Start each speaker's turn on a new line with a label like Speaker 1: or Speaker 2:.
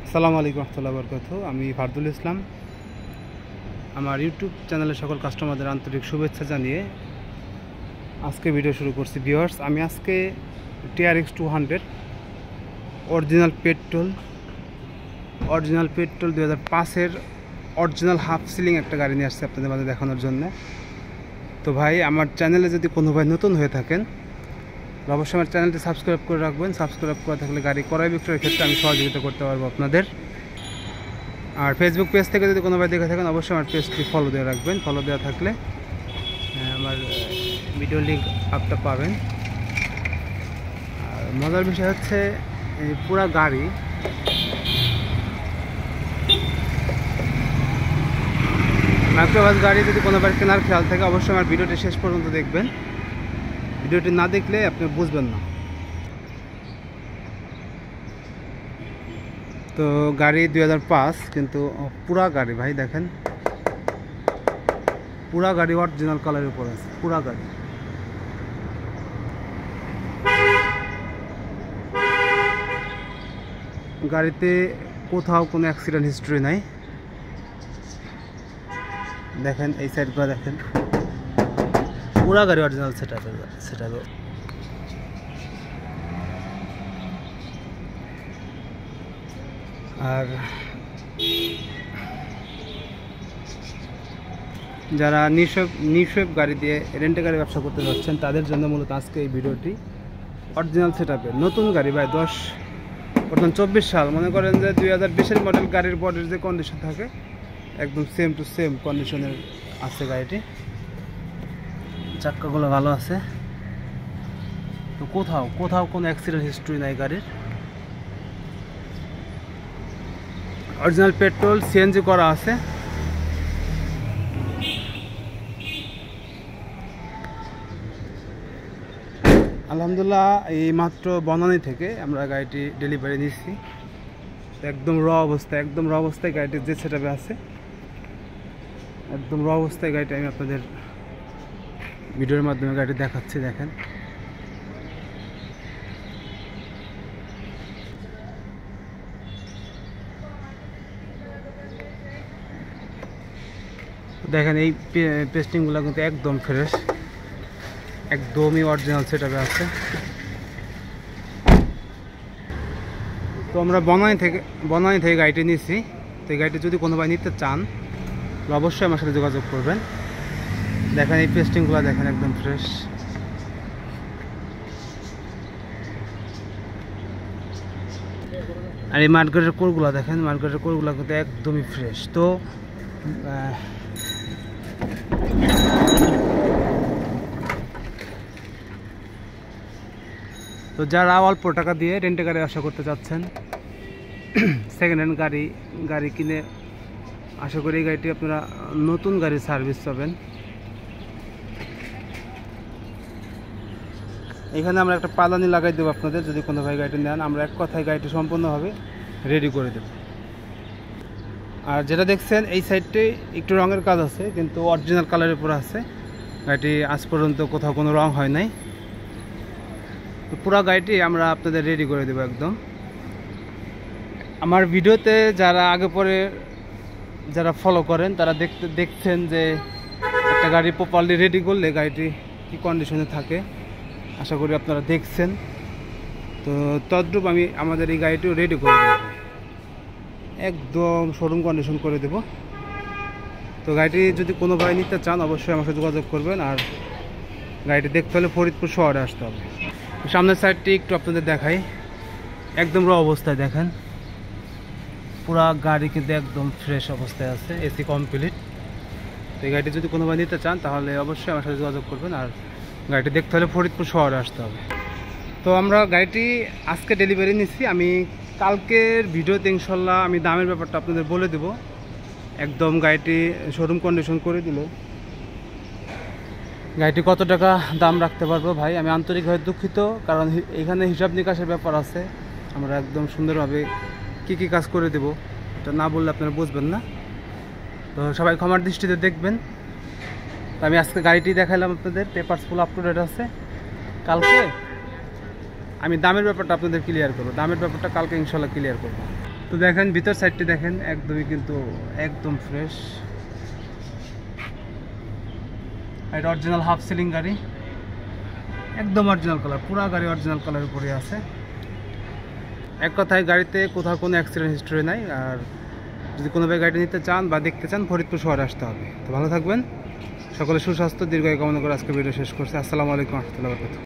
Speaker 1: আসসালামু আলাইকুম রহমতুল্লাহি ওয়া বারাকাতুহু। আমি ফারদুল ইসলাম। আমার ইউটিউব চ্যানেলের সকল কাস্টমারদের আন্তরিক শুভেচ্ছা জানিয়ে আজকে ভিডিও শুরু করছি। ভিউয়ার্স, আমি আজকে TRX 200 অরিজিনাল পেট্রোল 2005-এর অরিজিনাল হাফ সিলিং একটা গাড়ি নিয়ে আসছি আপনাদের মাঝে দেখানোর জন্য। তো ভাই, আমার চ্যানেলে যদি কোনো ভাই নতুন হয়ে থাকেন, অবশ্যই আমার চ্যানেলটি সাবস্ক্রাইব করে রাখবেন। সাবস্ক্রাইব করা থাকলে গাড়ি ক্রয় বিক্রয়ের ক্ষেত্রে আমি সহযোগিতা করতে পারবো আপনাদের। আর ফেসবুক পেজ থেকে যদি কোনো ভাই দেখে থাকেন, অবশ্যই আমার পেজটি ফলো দিয়ে রাখবেন। ফলো দেওয়া থাকলে আমার ভিডিও লিঙ্ক আপটা পাবেন। আর মজার বিষয় হচ্ছে এই পুরো গাড়ি মাইক্রোবাস গাড়ি যদি কোনো বার কেনার খেয়াল থাকে, অবশ্যই আমার ভিডিওটি শেষ পর্যন্ত দেখবেন। ভিডিওটি না দেখলে আপনি বুঝবেন না। তো গাড়ি 2005, কিন্তু পুরা গাড়ি ভাই দেখেন, পুরা গাড়ি অরিজিনাল কালারের উপর আছে। পুরা গাড়ি গাড়িতে কোথাও কোনো অ্যাক্সিডেন্ট হিস্ট্রি নাই। দেখেন এই সাইডগুলো দেখেন, পুরা গাড়ি অরিজিনাল সেটআপ। আর যারা নিঃস্ব গাড়ি দিয়ে রেন্টে গাড়ি ব্যবসা করতে যাচ্ছেন, তাদের জন্য মূলত আজকে এই ভিডিওটি। অরিজিনাল সেটআপের নতুন গাড়ি ভাই, 24 সাল, মনে করেন যে 2020-এর মডেল গাড়ির বডির যে কন্ডিশন থাকে একদম সেম টু সেম কন্ডিশনের আছে গাড়িটি। চাক্কাগুলো ভালো আছে। তো কোথাও কোনো অ্যাক্সিডেন্ট হিস্ট্রি নাই গাড়ির। অরিজিনাল পেট্রোল সিএনজি করা আছে। আলহামদুলিল্লাহ, এই মাত্র বনানী থেকে আমরা গাড়িটি ডেলিভারি নিচ্ছি। একদম র অবস্থায় গাড়িটির যে সেটআপে আছে, একদম র অবস্থায় গাড়িটি আমি আপনাদের ভিডিওর মাধ্যমে গাড়িটি দেখাচ্ছি। দেখেন এই পেস্টিংগুলো কিন্তু একদম ফ্রেশ, একদমই অরিজিনাল সেটআপে আছে। তো আমরা বনানী থেকে গাড়িটি নিয়েছি। তো এই গাড়িটি যদি কোনো ভাই নিতে চান, অবশ্যই আমার সাথে যোগাযোগ করবেন। দেখেন এই পেস্টিংগুলো দেখেন, একদম ফ্রেশ। আর এই মার্কেটের কোরগুলো দেখেন, মার্কেটের কোরগুলো কিন্তু একদমই ফ্রেশ। তো যারা অল্প টাকা দিয়ে রেন্টে গাড়ি আশা করতে চাচ্ছেন, সেকেন্ড হ্যান্ড গাড়ি কিনে আশা করি এই গাড়িটি আপনারা নতুন গাড়ির সার্ভিস পাবেন। এখানে আমরা একটা পালানি লাগাই দেবো আপনাদের, যদি কোনো ভাই গাড়িটি নেন। আমরা এক কথায় গাড়িটি সম্পূর্ণভাবে রেডি করে দেব। আর যেটা দেখছেন এই সাইডটি একটু রঙের কাজ আছে, কিন্তু অরিজিনাল কালারের উপর আছে। গাড়িটি আজ পর্যন্ত কোথাও কোনো রং হয় নাই। তো পুরো গাড়িটি আমরা আপনাদের রেডি করে দেবো একদম। আমার ভিডিওতে যারা আগে পরে যারা ফলো করেন, তারা দেখছেন যে একটা গাড়ি প্রপারলি রেডি করলে গাড়িটি কী কন্ডিশনে থাকে, আশা করি আপনারা দেখছেন। তো তদ্রূপ আমি আমাদের এই গাড়িটিও রেডি করে দেবো, একদম শোরুম কন্ডিশন করে দেব। তো গাড়িটি যদি কোনো ভাই নিতে চান, অবশ্যই আমার সাথে যোগাযোগ করবেন। আর গাড়িটি দেখতে হলে ফরিদপুর শহরে আসতে হবে। সামনের সাইডটি একটু আপনাদের দেখাই, একদম র অবস্থায় দেখেন। পুরা গাড়ি কিন্তু একদম ফ্রেশ অবস্থায় আছে, এসি কমপ্লিট। তো এই গাড়িটি যদি কোনো ভাই নিতে চান, তাহলে অবশ্যই আমার সাথে যোগাযোগ করবেন। আর গাড়িটি দেখতে হলে ফরিদপুর শহরে আসতে হবে। তো আমরা গাড়িটি আজকে ডেলিভারি নিচ্ছি। আমি কালকের ভিডিওতে ইনশাল্লাহ আমি দামের ব্যাপারটা আপনাদের বলে দেব। একদম গাড়িটি শোরুম কন্ডিশন করে দিলে গাড়িটি কত টাকা দাম রাখতে পারবো ভাই, আমি আন্তরিকভাবে দুঃখিত। কারণ এখানে হিসাব নিকাশের ব্যাপার আছে। আমরা একদম সুন্দরভাবে কী কাজ করে দেব, এটা না বললে আপনারা বুঝবেন না। তো সবাই ক্ষমার দৃষ্টিতে দেখবেন। তো আমি আজকে গাড়িটি দেখালাম আপনাদের, papers full up to date আছে। কালকে আমি দামের ব্যাপারটা আপনাদের ক্লিয়ার করবো, দামের ব্যাপারটা কালকে ইনশাল্লাহ ক্লিয়ার করবো। তো দেখেন ভিতর সাইডটি দেখেন একদমই কিন্তু একদম ফ্রেশ। এটা অরিজিনাল হাফ সিলিং গাড়ি, একদম অরিজিনাল কালার, পুরো গাড়ি অরিজিনাল কালার উপরে আছে। এক কথায় গাড়িতে কোথাও কোনো অ্যাক্সিডেন্ট হিস্টরি নাই। আর যদি কোনোভাবে গাড়িটা নিতে চান বা দেখতে চান ফরিদপুর শহরে আসতে হবে। তো ভালো থাকবেন, সকলে সুস্বাস্থ্য দীর্ঘায়ু কামনা করে আজকে ভিডিও শেষ করছি। আসসালামু আলাইকুম ওয়া রাহমাতুল্লাহি ওয়া বারাকাতুহু।